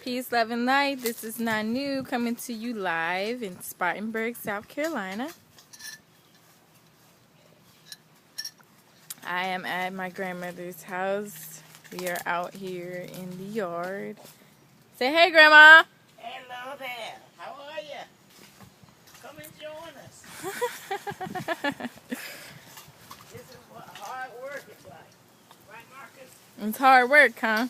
Peace, love, and light. This is Nanu coming to you live in Spartanburg, South Carolina. I am at my grandmother's house. We are out here in the yard. Say hey, Grandma. Hello there. How are you? Come and join us. This is what hard work is like. Right, Marcus? It's hard work, huh?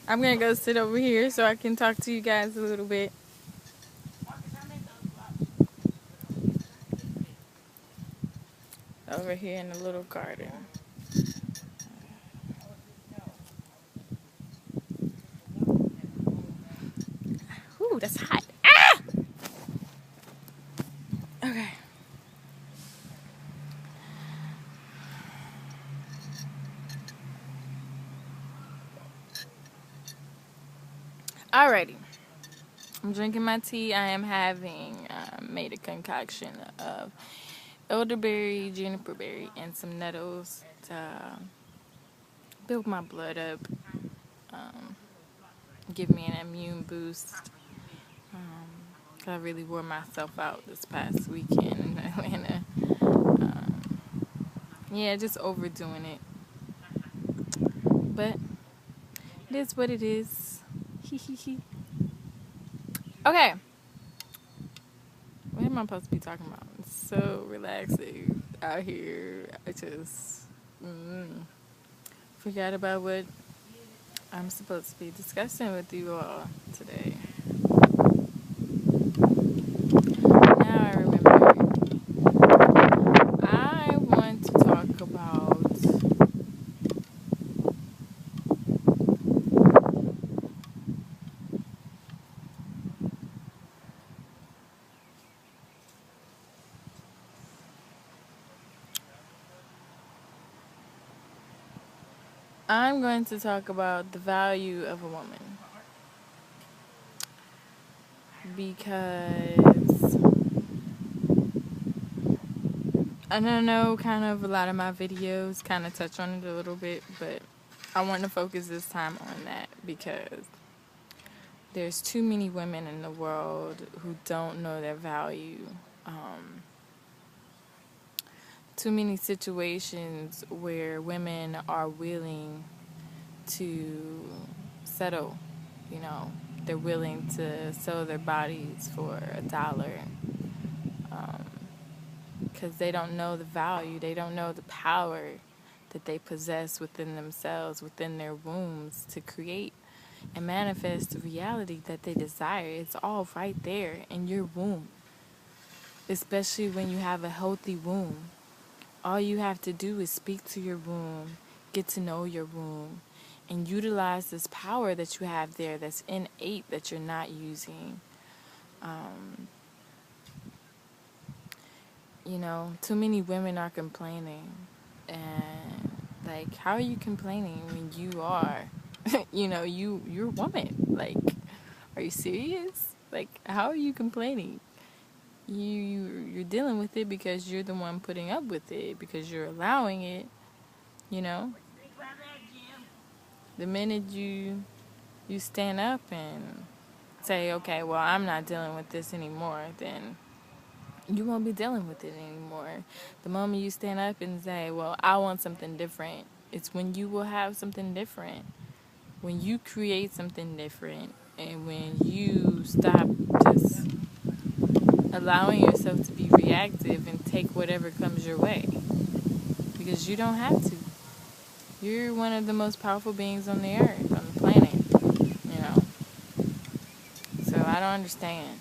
I'm gonna go sit over here so I can talk to you guys a little bit. Marcus, I made those blocks. Over here in the little garden. Ooh, that's hot. Ah! Okay. Alrighty. I'm drinking my tea. I am having made a concoction of elderberry, juniperberry, and some nettles to build my blood up, give me an immune boost. I really wore myself out this past weekend in Atlanta. Yeah, just overdoing it. But it is what it is. Okay. What am I supposed to be talking about? It's so relaxing out here. I just forgot about what I'm supposed to be discussing with you all today. Now I remember. I want to talk about the value of a woman, because I don't know, kind of a lot of my videos kind of touch on it a little bit, but I want to focus this time on that because there's too many women in the world who don't know their value. Too many situations where women are willing to settle, they're willing to sell their bodies for $1, because they don't know the value, they don't know the power that they possess within themselves, within their wombs, to create and manifest the reality that they desire. It's all right there in your womb, especially when you have a healthy womb. All you have to do is speak to your womb, get to know your womb, and utilize this power that you have there that's innate that you're not using. Too many women are complaining. And, how are you complaining when you are, you're a woman? Are you serious? How are you complaining? You're dealing with it because you're the one putting up with it, because you're allowing it, The minute you stand up and say, okay, well, I'm not dealing with this anymore, then you won't be dealing with it anymore. The moment you stand up and say, well, I want something different, it's when you will have something different. When you create something different, and when you stop just allowing yourself to be reactive and take whatever comes your way. Because you don't have to. You're one of the most powerful beings on the earth, on the planet, So I don't understand.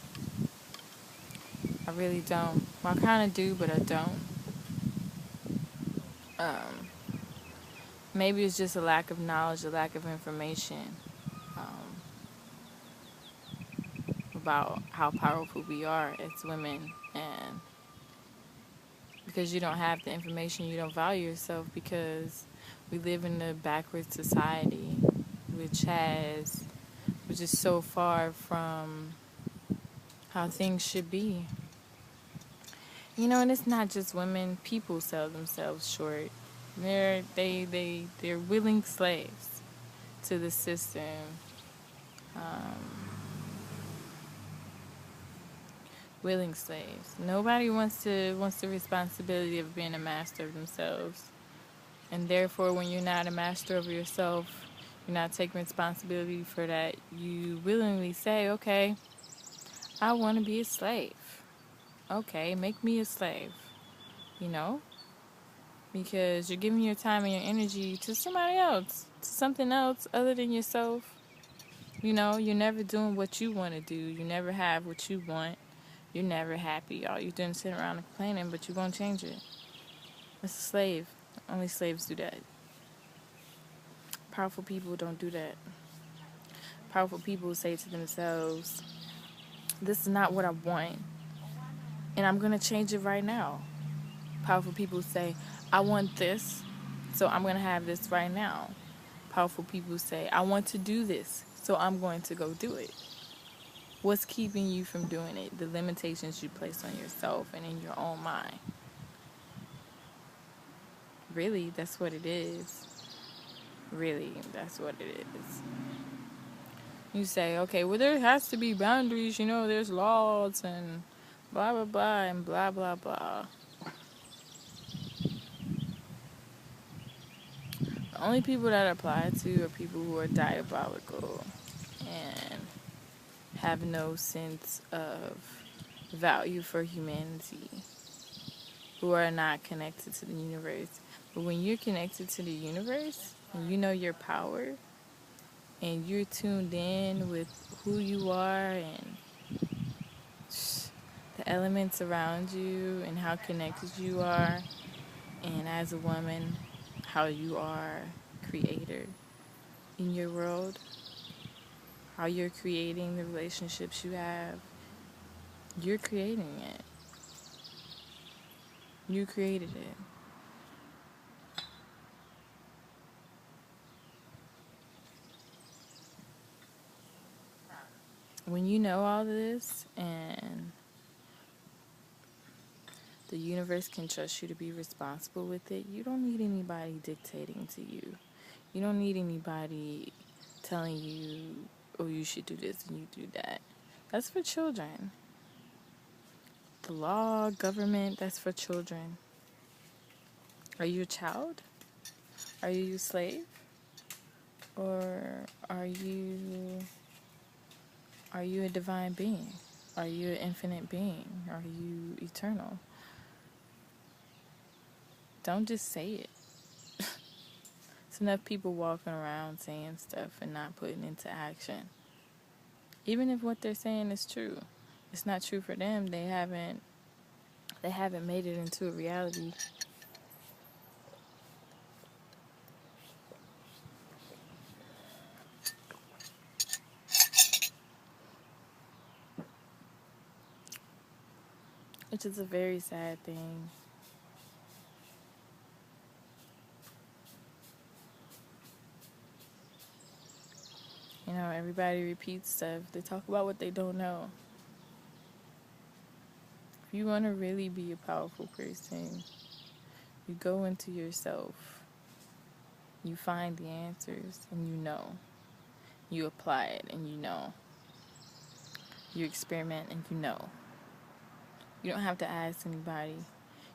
I really don't. Well, I kind of do, but I don't. Maybe it's just a lack of knowledge, a lack of information about how powerful we are as women. And because you don't have the information, you don't value yourself, because we live in a backward society which is so far from how things should be. And it's not just women. People sell themselves short. They're willing slaves to the system. Willing slaves. Nobody wants the responsibility of being a master of themselves. And therefore, when you're not a master of yourself, you're not taking responsibility for that, you willingly say, okay, I want to be a slave. Okay, make me a slave. You know? Because you're giving your time and your energy to somebody else, to something else other than yourself. You know, you're never doing what you want to do. You never have what you want. You're never happy. All you're doing is sitting around and complaining, but you won't change it. It's a slave. Only slaves do that. Powerful people don't do that. Powerful people say to themselves, this is not what I want, and I'm going to change it right now. Powerful people say, I want this, so I'm going to have this right now. Powerful people say, I want to do this, so I'm going to go do it. What's keeping you from doing it? The limitations you place on yourself and in your own mind. Really, that's what it is. Really, that's what it is. You say, okay, well, there has to be boundaries, you know, there's laws and blah, blah, blah, and blah, blah, blah. The only people that apply to are people who are diabolical and have no sense of value for humanity, who are not connected to the universe. But when you're connected to the universe, and you know your power, and you're tuned in with who you are and the elements around you and how connected you are, and as a woman, how you are creator in your world, how you're creating the relationships you have, you're creating it. You created it. When you know all this and the universe can trust you to be responsible with it, you don't need anybody dictating to you. You don't need anybody telling you, oh, you should do this and you do that. That's for children. The law, government, that's for children. Are you a child? Are you a slave? Or are you a divine being? Are you an infinite being? Are you eternal? Don't just say it. It's enough people walking around saying stuff and not putting into action. Even if what they're saying is true, it's not true for them. They haven't made it into a reality. Which is a very sad thing. You know, everybody repeats stuff. They talk about what they don't know. If you want to really be a powerful person, you go into yourself. You find the answers and you know. You apply it and you know. You experiment and you know. You don't have to ask anybody.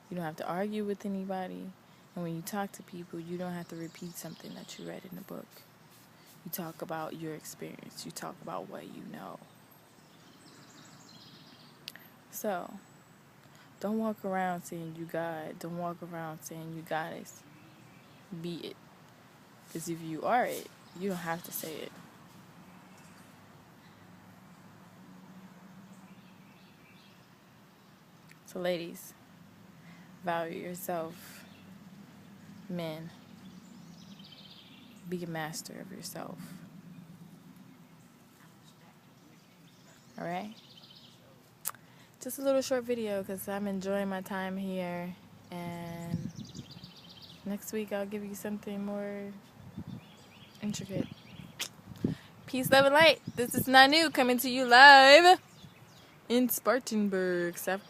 You don't have to argue with anybody. And when you talk to people, you don't have to repeat something that you read in a book. You talk about your experience. You talk about what you know. So, don't walk around saying you God. Don't walk around saying you goddess. Be it. Because if you are it, you don't have to say it. So ladies, value yourself. Men, be a master of yourself. Alright? Just a little short video because I'm enjoying my time here. And next week I'll give you something more intricate. Peace, love, and light. This is Nanu coming to you live in Spartanburg, South